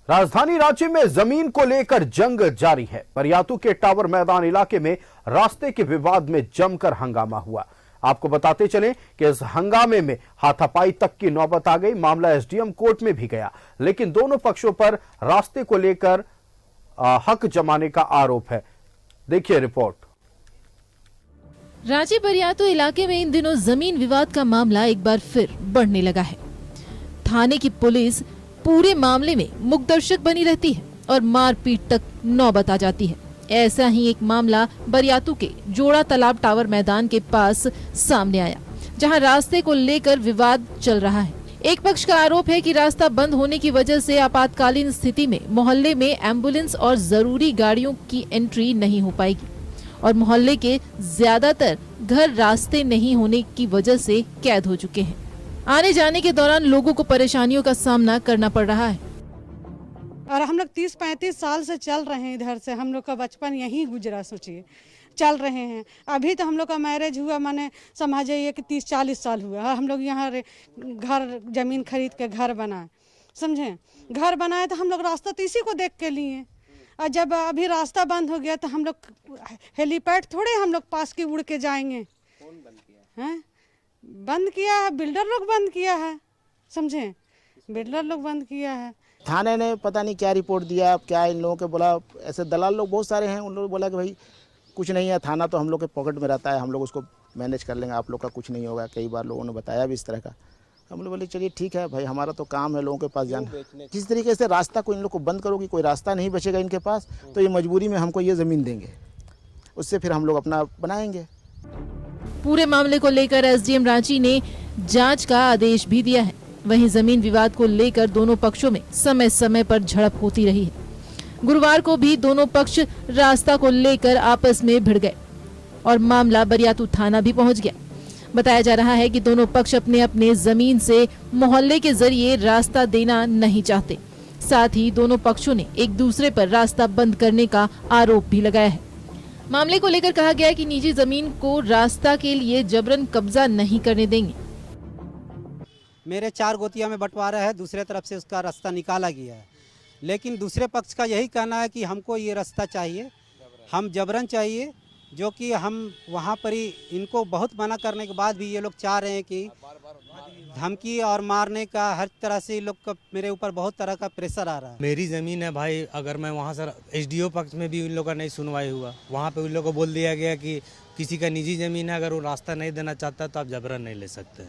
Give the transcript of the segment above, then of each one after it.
राजधानी रांची में जमीन को लेकर जंग जारी है। बरियातू के टावर मैदान इलाके में रास्ते के विवाद में जमकर हंगामा हुआ। आपको बताते चलें कि इस हंगामे में हाथापाई तक की नौबत आ गई। मामला एसडीएम कोर्ट में भी गया, लेकिन दोनों पक्षों पर रास्ते को लेकर हक जमाने का आरोप है। देखिए रिपोर्ट। रांची बरियातू इलाके में इन दिनों जमीन विवाद का मामला एक बार फिर बढ़ने लगा है। थाने की पुलिस पूरे मामले में मुकदर्शक बनी रहती है और मारपीट तक नौबत आ जाती है। ऐसा ही एक मामला बरियातू के जोड़ा तालाब टावर मैदान के पास सामने आया, जहां रास्ते को लेकर विवाद चल रहा है। एक पक्ष का आरोप है कि रास्ता बंद होने की वजह से आपातकालीन स्थिति में मोहल्ले में एम्बुलेंस और जरूरी गाड़ियों की एंट्री नहीं हो पाएगी और मोहल्ले के ज्यादातर घर रास्ते नहीं होने की वजह से कैद हो चुके हैं। आने जाने के दौरान लोगों को परेशानियों का सामना करना पड़ रहा है। और हम लोग 30-35 साल से चल रहे हैं इधर से। हम लोग का बचपन यहीं गुजरा, सोचिए चल रहे हैं। अभी तो हम लोग का मैरिज हुआ, माने समझिए कि 30-40 साल हुआ। और हम लोग यहाँ घर जमीन खरीद के घर बनाए, समझे। घर बनाए तो हम लोग रास्ता तो इसी को देख के लिए। और जब अभी रास्ता बंद हो गया तो हम लोग हेलीपैड थोड़े हम लोग पास की उड़ के जाएंगे। कौन बंद किया है? बंद किया है, बिल्डर लोग बंद किया है, समझे। बिल्डर लोग बंद किया है। थाने ने पता नहीं क्या रिपोर्ट दिया, अब क्या इन लोगों के बोला। ऐसे दलाल लोग बहुत सारे हैं, उन लोगों ने बोला कि भाई कुछ नहीं है, थाना तो हम लोग के पॉकेट में रहता है, हम लोग उसको मैनेज कर लेंगे, आप लोग का कुछ नहीं होगा। कई बार लोगों ने बताया भी इस तरह का। हम लोग बोले चलिए ठीक है भाई, हमारा तो काम है लोगों के पास जाना। जिस तरीके से रास्ता को इन लोग को बंद करोगी, कोई रास्ता नहीं बचेगा इनके पास, तो ये मजबूरी में हमको ये ज़मीन देंगे, उससे फिर हम लोग अपना बनाएंगे। पूरे मामले को लेकर एसडीएम रांची ने जांच का आदेश भी दिया है। वहीं जमीन विवाद को लेकर दोनों पक्षों में समय समय पर झड़प होती रही है। गुरुवार को भी दोनों पक्ष रास्ता को लेकर आपस में भिड़ गए और मामला बरियातू थाना भी पहुंच गया। बताया जा रहा है कि दोनों पक्ष अपने अपने जमीन से मोहल्ले के जरिए रास्ता देना नहीं चाहते। साथ ही दोनों पक्षों ने एक दूसरे पर रास्ता बंद करने का आरोप भी लगाया है। मामले को लेकर कहा गया है कि निजी जमीन को रास्ता के लिए जबरन कब्जा नहीं करने देंगे। मेरे 4 गोतिया में बंटवारा है, दूसरे तरफ से उसका रास्ता निकाला गया है, लेकिन दूसरे पक्ष का यही कहना है कि हमको ये रास्ता चाहिए, हम जबरन चाहिए, जो कि हम वहाँ पर ही इनको बहुत मना करने के बाद भी ये लोग चाह रहे हैं कि धमकी और मारने का हर तरह से लोग का मेरे ऊपर बहुत तरह का प्रेशर आ रहा है। मेरी ज़मीन है भाई, अगर मैं वहाँ से एसडीओ पक्ष में भी उन लोगों का नहीं सुनवाई हुआ, वहाँ पे उन लोगों को बोल दिया गया कि किसी का निजी ज़मीन है, अगर वो रास्ता नहीं देना चाहता तो आप जबरन नहीं ले सकते।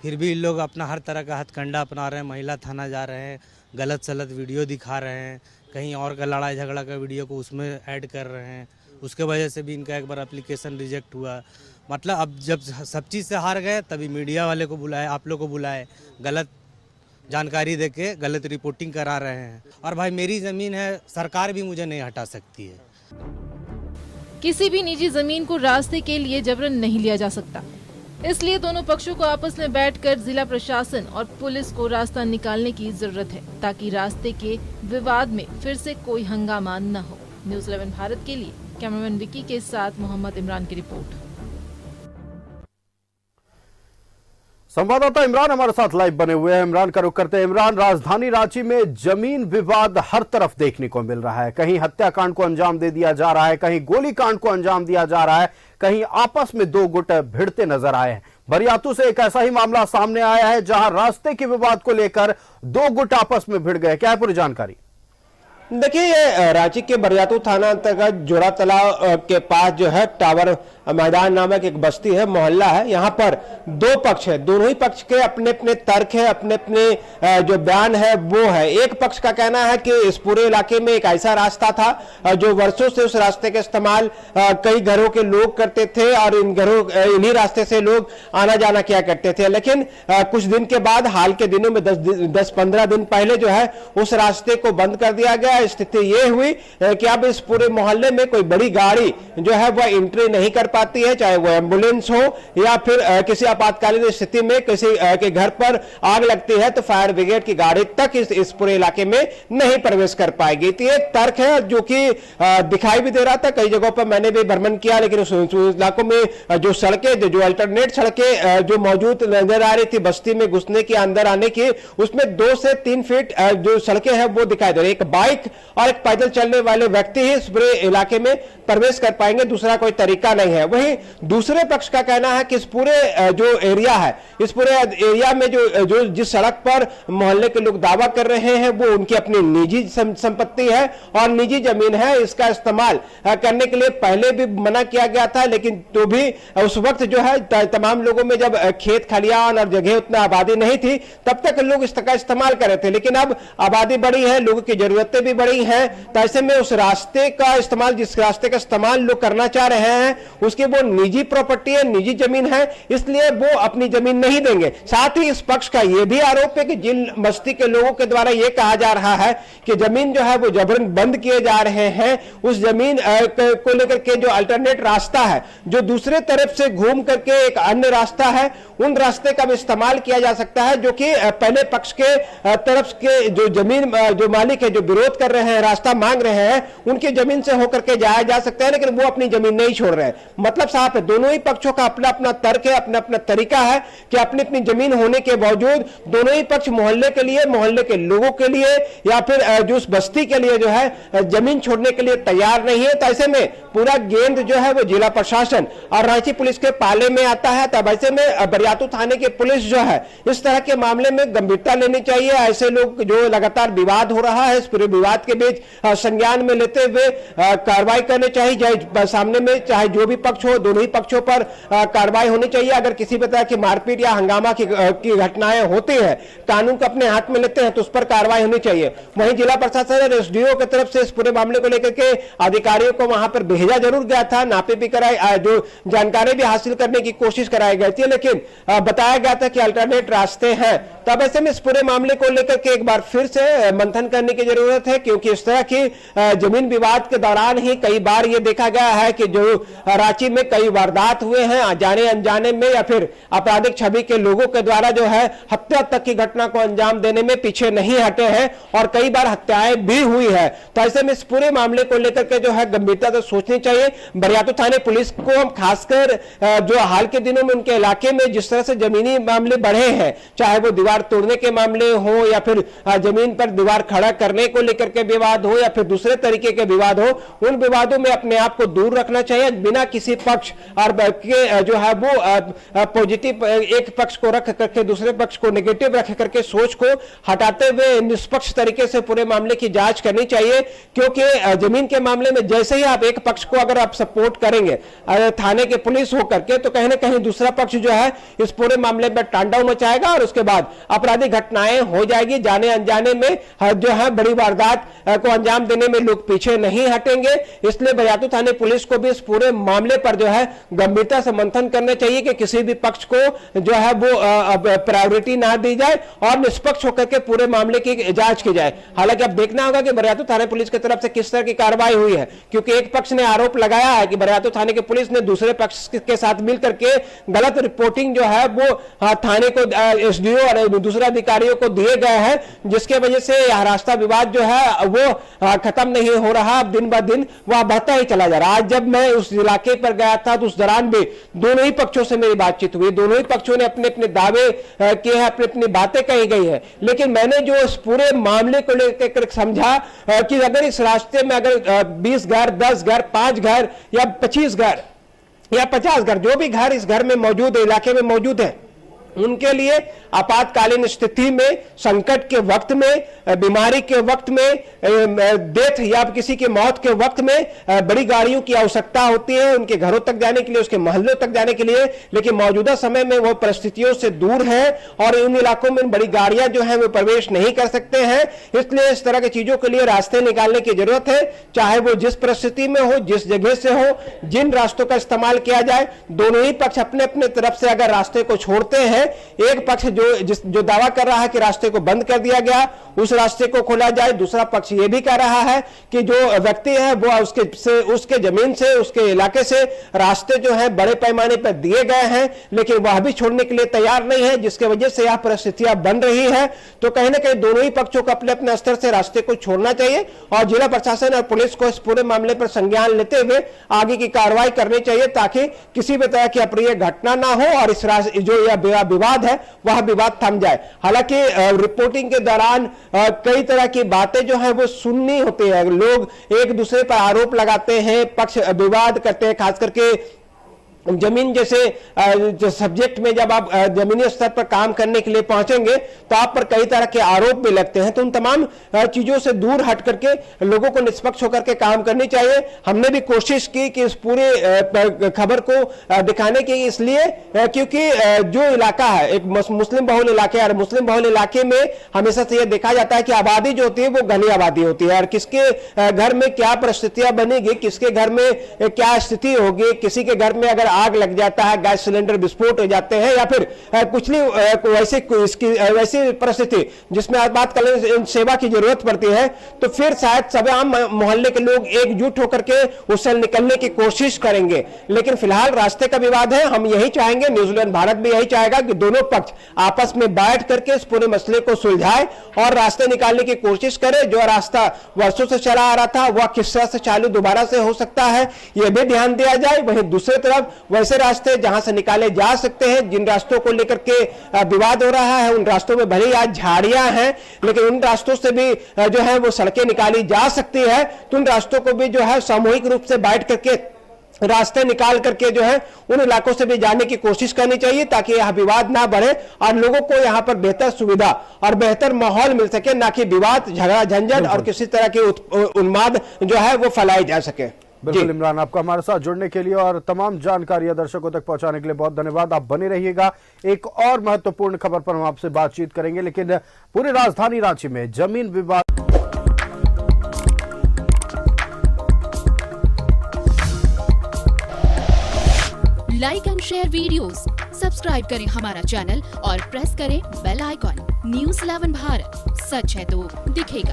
फिर भी इन लोग अपना हर तरह का हथकंडा अपना रहे हैं। महिला थाना जा रहे हैं, गलत सलत वीडियो दिखा रहे हैं, कहीं और का लड़ाई झगड़ा का वीडियो को उसमें ऐड कर रहे हैं। उसके वजह से भी इनका एक बार एप्लीकेशन रिजेक्ट हुआ। मतलब अब जब सब चीज़ से हार गए तभी मीडिया वाले को बुलाए, आप लोग को बुलाए, गलत जानकारी देके गलत रिपोर्टिंग करा रहे हैं। और भाई मेरी ज़मीन है, सरकार भी मुझे नहीं हटा सकती है। किसी भी निजी जमीन को रास्ते के लिए जबरन नहीं लिया जा सकता, इसलिए दोनों पक्षों को आपस में बैठकर जिला प्रशासन और पुलिस को रास्ता निकालने की जरूरत है, ताकि रास्ते के विवाद में फिर से कोई हंगामा न हो। न्यूज़ 11 भारत के लिए कैमरामैन विकी के साथ मोहम्मद इमरान की रिपोर्ट। संवाददाता इमरान हमारे साथ लाइव बने हुए हैं। इमरान का रुख करते हैं। इमरान, राजधानी रांची में जमीन विवाद हर तरफ देखने को मिल रहा है। कहीं हत्याकांड को अंजाम दे दिया जा रहा है, कहीं गोलीकांड को अंजाम दिया जा रहा है, कहीं आपस में 2 गुट भिड़ते नजर आए हैं। बरियातू से एक ऐसा ही मामला सामने आया है, जहां रास्ते के विवाद को लेकर 2 गुट आपस में भिड़ गए। क्या है पूरी जानकारी? देखिए, ये रांची के बरियातू थाना अंतर्गत जोड़ा तालाब के पास जो है टावर मैदान नामक एक बस्ती है, मोहल्ला है। यहाँ पर 2 पक्ष है, दोनों ही पक्ष के अपने अपने तर्क है, अपने अपने जो बयान है वो है। एक पक्ष का कहना है कि इस पूरे इलाके में एक ऐसा रास्ता था जो वर्षों से उस रास्ते का इस्तेमाल कई घरों के लोग करते थे और इन्हीं रास्ते से लोग आना जाना किया करते थे। लेकिन कुछ दिन के बाद, हाल के दिनों में 10-15 दिन पहले जो है उस रास्ते को बंद कर दिया गया। स्थिति ये हुई कि अब इस पूरे मोहल्ले में कोई बड़ी गाड़ी जो है वह एंट्री नहीं कर पाती है, चाहे वो एम्बुलेंस हो या फिर किसी आपातकालीन स्थिति में किसी के घर पर आग लगती है तो फायर ब्रिगेड की गाड़ी तक इस पूरे इलाके में नहीं प्रवेश कर पाएगी। तो ये तर्क है जो कि दिखाई भी दे रहा था, कई जगहों पर मैंने भी भ्रमण किया, लेकिन उस इलाकों में जो सड़कें जो अल्टरनेट सड़कें जो मौजूद नजर आ रही थी बस्ती में घुसने की, अंदर आने की, उसमें 2 से 3 फीट जो सड़कें हैं वो दिखाई दे रही है। एक बाइक और एक पैदल चलने वाले व्यक्ति ही इस पूरे इलाके में प्रवेश कर पाएंगे, दूसरा कोई तरीका नहीं है। वहीं दूसरे पक्ष का कहना है कि इस पूरे जो एरिया है, इस पूरे एरिया में जो जिस सड़क पर मोहल्ले के लोग दावा कर रहे हैं वो उनकी अपनी निजी संपत्ति है और निजी जमीन है। इसका इस्तेमाल करने के लिए पहले भी मना किया गया था, लेकिन तो भी उस वक्त जो है तमाम लोगों में जब खेत खलियान और जगह उतना आबादी नहीं थी तब तक लोग इसका इस्तेमाल कर रहे थे, लेकिन अब आबादी बढ़ी है, लोगों की जरूरतें भी बढ़ी हैं, तो ऐसे में उस रास्ते का इस्तेमाल, जिस रास्ते का इस्तेमाल लोग करना चाह रहे हैं, उसकी वो निजी प्रॉपर्टी है, निजी जमीन है, इसलिए वो अपनी जमीन नहीं देंगे। साथ ही इस पक्ष का यह भी आरोप है कि जिन बस्ती के लोगों के द्वारा यह कहा जा रहा है कि जमीन जो है वो जबरन बंद किए जा रहे हैं, उस जमीन को लेकर के जो अल्टरनेट रास्ता है, जो दूसरे तरफ से घूम करके एक अन्य रास्ता है, उन रास्ते का भी इस्तेमाल किया जा सकता है, जो कि पहले पक्ष के तरफ के जो जमीन जो मालिक है, जो विरोध कर रहे हैं, रास्ता मांग रहे हैं, उनकी जमीन से होकर के जाया जा सकता है, लेकिन वो अपनी जमीन नहीं छोड़ रहे हैं। मतलब साफ है, दोनों ही पक्षों का अपना अपना तर्क है, अपना अपना तरीका है कि अपनी अपनी जमीन होने के बावजूद दोनों ही पक्ष मोहल्ले के लिए, मोहल्ले के लोगों के लिए या फिर जो उस बस्ती के लिए जो है जमीन छोड़ने के लिए तैयार नहीं है। तो ऐसे में पूरा गेंद जो है वो जिला प्रशासन और रांची पुलिस के पाले में आता है। तब ऐसे में बरियातू थाने की पुलिस जो है इस तरह के मामले में गंभीरता लेनी चाहिए। ऐसे लोग जो लगातार विवाद हो रहा है, इस पूरे विवाद के बीच संज्ञान में लेते हुए कार्रवाई करनी चाहिए, चाहे सामने में चाहे जो भी पक्ष हो, दोनों ही पक्षों पर कार्रवाई होनी चाहिए। अगर किसी भी तरह की मारपीट या हंगामा की घटनाएं होती हैं, कानून को अपने हाथ में लेते हैं, तो उस पर कार्रवाई होनी चाहिए। वहीं जिला प्रशासन और एसडीओ की तरफ से इस पूरे मामले को लेकर के अधिकारियों को वहां पर भेजा जरूर गया था, नापे भी कराई, जो जानकारी भी हासिल करने की कोशिश कराई गई थी, लेकिन बताया गया था कि अल्टरनेट रास्ते हैं। तब ऐसे में इस पूरे मामले को लेकर के एक बार फिर से मंथन करने की जरूरत है, क्योंकि इस तरह की जमीन विवाद के दौरान ही कई बार यह देखा गया है कि जो रांची में कई वारदात हुए हैं, जाने अनजाने में या फिर आपराधिक छवि के लोगों के द्वारा जो है हत्या तक की घटना को अंजाम देने में पीछे नहीं हटे हैं और कई बार हत्याएं भी हुई है। तो ऐसे में इस पूरे मामले को लेकर के जो है गंभीरता से सोचनी चाहिए। बरियातू थाने पुलिस को हम खासकर जो हाल के दिनों में उनके इलाके में जिस तरह से जमीनी मामले बढ़े हैं, चाहे वो दीवार तोड़ने के मामले हो या फिर जमीन पर दीवार खड़ा करने को लेकर के विवाद हो या फिर दूसरे तरीके के विवाद हो, उन विवादों में अपने आप को दूर रखना चाहिए, बिना किसी पक्ष और जो है वो पॉजिटिव एक पक्ष को रख करके दूसरे पक्ष को नेगेटिव रख करके सोच को हटाते हुए निष्पक्ष तरीके से पूरे मामले की जांच करनी चाहिए। क्योंकि जमीन के मामले में जैसे ही आप एक पक्ष को अगर आप सपोर्ट करेंगे थाने के पुलिस होकर के, तो कहीं ना कहीं दूसरा पक्ष जो है इस पूरे मामले में तांडव मचाएगा और उसके बाद आपराधिक घटनाएं हो जाएगी। जाने अनजाने में जो है बड़ी वारदात को अंजाम देने में लोग पीछे नहीं हटेंगे। इसलिए बरियातू थाने पुलिस को भी इस पूरे मामले पर जो है गंभीरता से मंथन करना चाहिए कि किसी भी पक्ष को जो है वो प्रायोरिटी ना दी जाए और निष्पक्ष होकर के पूरे मामले की जांच की जाए। हालांकि अब देखना होगा कि बरियातू थाने पुलिस की तरफ से किस तरह की कार्रवाई हुई है, क्योंकि एक पक्ष ने आरोप लगाया है कि बरियातू थाने की पुलिस ने दूसरे पक्ष के साथ मिलकर के गलत रिपोर्टिंग जो है वो थाने को एसडीओ और दूसरे अधिकारियों को दिए गए हैं, जिसके वजह से यह रास्ता विवाद जो है वो खत्म नहीं हो रहा, दिन ब दिन वह बढ़ता ही चला जा रहा। आज जब मैं उस इलाके पर गया था तो उस दौरान भी दोनों ही पक्षों से मेरी बातचीत हुई, दोनों ही पक्षों ने अपने अपने दावे किए हैं, अपनी अपनी बातें कही गई है। लेकिन मैंने जो इस पूरे मामले को लेकर समझा कि अगर इस रास्ते में अगर 20 घर, 10 घर, 5 घर या 25 घर या 50 घर, जो भी घर इस घर में मौजूद है, इलाके में मौजूद है, उनके लिए आपातकालीन स्थिति में, संकट के वक्त में, बीमारी के वक्त में, डेथ या किसी की मौत के वक्त में बड़ी गाड़ियों की आवश्यकता होती है उनके घरों तक जाने के लिए, उसके मोहल्लों तक जाने के लिए। लेकिन मौजूदा समय में वो परिस्थितियों से दूर है और उन इलाकों में बड़ी गाड़ियां जो है वो प्रवेश नहीं कर सकते हैं। इसलिए इस तरह की चीजों के लिए रास्ते निकालने की जरूरत है, चाहे वो जिस परिस्थिति में हो, जिस जगह से हो, जिन रास्तों का इस्तेमाल किया जाए। दोनों ही पक्ष अपने अपने तरफ से अगर रास्ते को छोड़ते हैं एक पक्ष जो दावा कर रहा है कि रास्ते को बंद कर दिया गया, उस रास्ते को खोला जाए। दूसरा पक्ष ये भी कह रहा है कि जो व्यक्ति है वो उसके जमीन से, उसके इलाके से रास्ते जो है बड़े पैमाने पर दिए गए हैं, लेकिन वह भी छोड़ने के लिए तैयार नहीं है, जिसकी वजह से यह परिस्थितियां बन रही है। तो कहीं ना कहीं दोनों ही पक्षों को अपने अपने स्तर से रास्ते को छोड़ना चाहिए और जिला प्रशासन और पुलिस को इस पूरे मामले पर संज्ञान लेते हुए आगे की कार्रवाई करनी चाहिए, ताकि किसी भी तरह की अप्रिय घटना ना हो और इस जो यह विवाद है वह विवाद थम जाए। हालांकि रिपोर्टिंग के दौरान कई तरह की बातें जो है वो सुननी होती है, लोग एक दूसरे पर आरोप लगाते हैं, पक्ष विवाद करते हैं, खास करके जमीन जैसे जो सब्जेक्ट में जब आप जमीनी स्तर पर काम करने के लिए पहुंचेंगे तो आप पर कई तरह के आरोप भी लगते हैं। तो उन तमाम चीजों से दूर हट करके लोगों को निष्पक्ष होकर के काम करनी चाहिए। हमने भी कोशिश की कि इस पूरे खबर को दिखाने की, इसलिए क्योंकि जो इलाका है एक मुस्लिम बहुल इलाके, और मुस्लिम बहुल इलाके में हमेशा से यह देखा जाता है कि आबादी जो होती है वो घनी आबादी होती है, और किसके घर में क्या परिस्थितियां बनेगी, किसके घर में क्या स्थिति होगी, किसी के घर में अगर आग लग जाता है, गैस सिलेंडर विस्फोट हो जाते हैं, या फिर कुछ नहीं वैसी परिस्थिति जिसमें आपातकालीन सेवा की जरूरत पड़ती है, तो फिर शायद सब आम मोहल्ले के लोग एकजुट होकर के उससे निकलने की कोशिश करेंगे। लेकिन फिलहाल रास्ते का विवाद है। हम यही चाहेंगे, न्यूजीलैंड भारत भी यही चाहेगा कि दोनों पक्ष आपस में बैठ करके इस पूरे मसले को सुलझाए और रास्ते निकालने की कोशिश करे। जो रास्ता वर्षों से चला आ रहा था वह किस तरह से चालू दोबारा से हो सकता है, यह भी ध्यान दिया जाए। वहीं दूसरी तरफ वैसे रास्ते जहां से निकाले जा सकते हैं, जिन रास्तों को लेकर के विवाद हो रहा है, उन रास्तों में भले ही आज झाड़ियां हैं, लेकिन उन रास्तों से भी जो है वो सड़कें निकाली जा सकती है। तो उन रास्तों को भी जो है सामूहिक रूप से बैठ करके रास्ते निकाल करके जो है उन इलाकों से भी जाने की कोशिश करनी चाहिए, ताकि यह विवाद ना बढ़े और लोगों को यहां पर बेहतर सुविधा और बेहतर माहौल मिल सके, ना कि विवाद, झगड़ा, झंझट और किसी तरह की उन्माद जो है वो फैलाई जा सके। बिल्कुल इमरान, आपका हमारे साथ जुड़ने के लिए और तमाम जानकारियां दर्शकों तक पहुंचाने के लिए बहुत धन्यवाद। आप बने रहिएगा, एक और महत्वपूर्ण खबर पर हम आपसे बातचीत करेंगे। लेकिन पूरी राजधानी रांची में जमीन विवाद like and share videos, subscribe करें हमारा चैनल और प्रेस करें बेल आइकॉन। न्यूज़ 11 भारत, सच है तो दिखेगा।